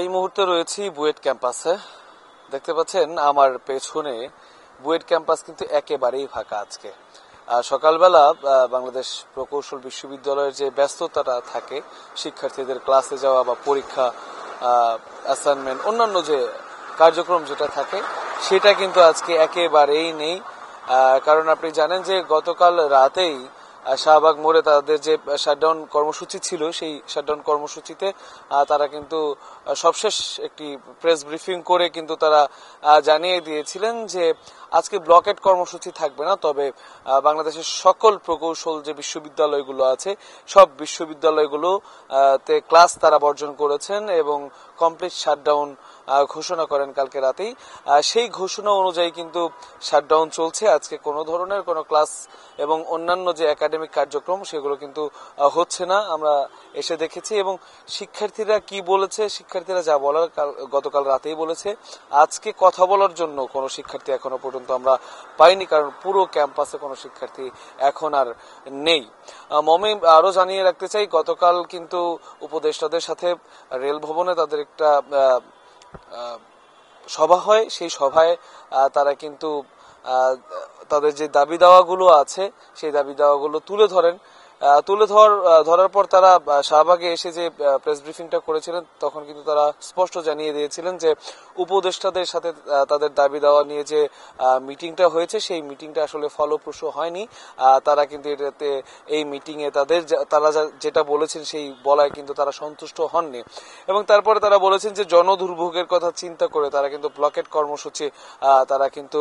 এই মুহূর্তে রয়েছি বুয়েট ক্যাম্পাসে। দেখতে পাচ্ছেন আমার পেছনে বুয়েট ক্যাম্পাস কিন্তু একেবারেই ফাঁকা আজকে। সকালবেলা বাংলাদেশ প্রকৌশল বিশ্ববিদ্যালয়ের যে ব্যস্ততাটা থাকে শিক্ষার্থীদের ক্লাসে যাওয়া বা পরীক্ষা, অ্যাসাইনমেন্ট, অন্যান্য যে কার্যক্রম যেটা থাকে সেটা কিন্তু আজকে একেবারেই নেই। কারণ আপনি জানেন যে গতকাল রাতেই শাহবাগ মোড়ে তাদের যে শাটডাউন কর্মসূচি ছিল সেই শাটডাউন কর্মসূচিতে তারা কিন্তু সবশেষ একটি প্রেস ব্রিফিং করে কিন্তু তারা জানিয়ে দিয়েছিলেন যে আজকে ব্লকেট কর্মসূচি থাকবে না, তবে বাংলাদেশের সকল প্রকৌশল যে বিশ্ববিদ্যালয়গুলো আছে সব বিশ্ববিদ্যালয়গুলোতে ক্লাস তারা বর্জন করেছেন এবং কমপ্লিট শাটডাউন ঘোষণা করেন কালকে রাতেই। সেই ঘোষণা অনুযায়ী কিন্তু শাটডাউন চলছে। আজকে কোনো ধরনের কোনো ক্লাস এবং অন্যান্য যে একাডেমিক কার্যক্রম সেগুলো কিন্তু হচ্ছে না, আমরা এসে দেখেছি। এবং শিক্ষার্থীরা কি বলেছে, শিক্ষার্থীরা যা বলার গতকাল রাতেই বলেছে। আজকে কথা বলার জন্য কোনো শিক্ষার্থী এখনো পর্যন্ত আমরা পাইনি, কারণ পুরো ক্যাম্পাসে কোনো শিক্ষার্থী এখন আর নেই। মমি, আরো জানিয়ে রাখতে চাই, গতকাল কিন্তু উপদেষ্টাদের সাথে রেল ভবনে তাদের একটা সভা হয়। সেই সভায় তারা কিন্তু তাদের যে দাবি দাওয়াগুলো আছে সেই দাবি দাওয়াগুলো তুলে ধরার পর তারা শাহবাগে এসে যে প্রেস ব্রিফিংটা করেছিলেন তখন কিন্তু তারা স্পষ্ট জানিয়ে দিয়েছিলেন যে উপদেষ্টাদের সাথে তাদের দাবি দাওয়া নিয়ে যে মিটিংটা হয়েছে সেই মিটিংটা আসলে ফলপ্রসূ হয়নি। তারা কিন্তু এটাতে এই মিটিং এ তারা যেটা বলেছেন সেই বলায় কিন্তু তারা সন্তুষ্ট হননি। এবং তারপরে তারা বলেছেন যে জনদুর্ভোগের কথা চিন্তা করে তারা কিন্তু ব্লকেট কর্মসূচি তারা কিন্তু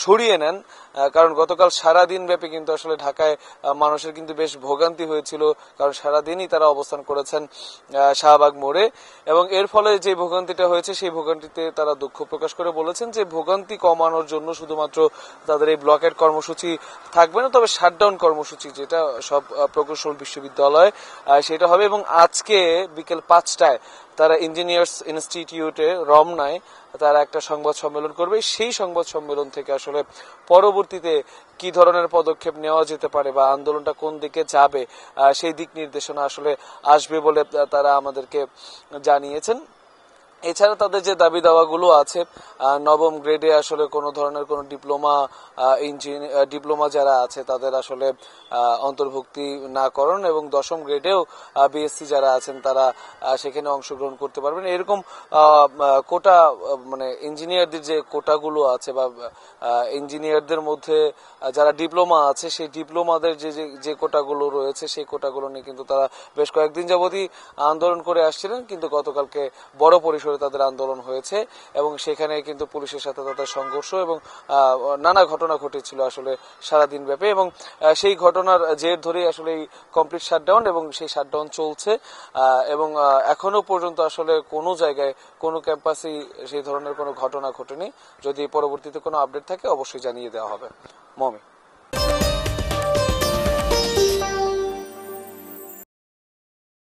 সরিয়ে নেন। কারণ গতকাল সারাদিন ব্যাপী কিন্তু আসলে ঢাকায় মানুষের কিন্তু বেশ ভোগান্তি হয়েছিল, কারণ সারাদিনই তারা অবস্থান করেছেন শাহবাগ মোড়ে। এবং এর ফলে যে ভোগান্তিটা হয়েছে সেই ভোগান্তিতে তারা দুঃখ প্রকাশ করে বলেছেন যে ভোগান্তি কমানোর জন্য শুধুমাত্র তাদের এই ব্লকেট কর্মসূচি থাকবে না, তবে শাটডাউন কর্মসূচি যেটা সব প্রকৌশল বিশ্ববিদ্যালয় সেটা হবে। এবং আজকে বিকেল 5টায় তারা ইঞ্জিনিয়ার্স ইনস্টিটিউটে রমনায় তারা একটা সংবাদ সম্মেলন করবে। সেই সংবাদ সম্মেলন থেকে আসলে পরবর্তীতে কি ধরনের পদক্ষেপ নেওয়া যেতে পারে বা আন্দোলনটা কোন দিকে যাবে সেই দিক নির্দেশনা আসলে আসবে বলে তারা আমাদেরকে জানিয়েছেন। এছাড়া তাদের যে দাবি দাওয়াগুলো আছে, নবম গ্রেডে আসলে কোনো ধরনের কোনো ডিপ্লোমা যারা আছে তাদের আসলে অন্তর্ভুক্তি না করণ এবং 10ম গ্রেডেও বিএসসি যারা আছেন তারা সেখানে অংশগ্রহণ করতে পারবেন, এরকম কোটা, মানে ইঞ্জিনিয়ারদের যে কোটাগুলো আছে বা ইঞ্জিনিয়ারদের মধ্যে যারা ডিপ্লোমা আছে সেই ডিপ্লোমাদের যে কোটাগুলো রয়েছে সেই কোটাগুলো নিয়ে কিন্তু তারা বেশ কয়েকদিন যাবতই আন্দোলন করে আসছিলেন। কিন্তু গতকালকে বড় পরিসরে তাদের আন্দোলন হয়েছে এবং সেখানে কিন্তু পুলিশের সাথে তাদের সংঘর্ষ এবং নানা ঘটনা ঘটেছিল আসলে সারাদিন ব্যাপী। এবং সেই ঘটনার জের ধরেই আসলে এই কমপ্লিট শাটডাউন এবং সেই শাটডাউন চলছে। এবং এখনো পর্যন্ত আসলে কোনো জায়গায় কোনো ক্যাম্পাসেই সেই ধরনের কোনো ঘটনা ঘটেনি। যদি পরবর্তীতে কোনো আপডেট থাকে অবশ্যই জানিয়ে দেওয়া হবে। মমি।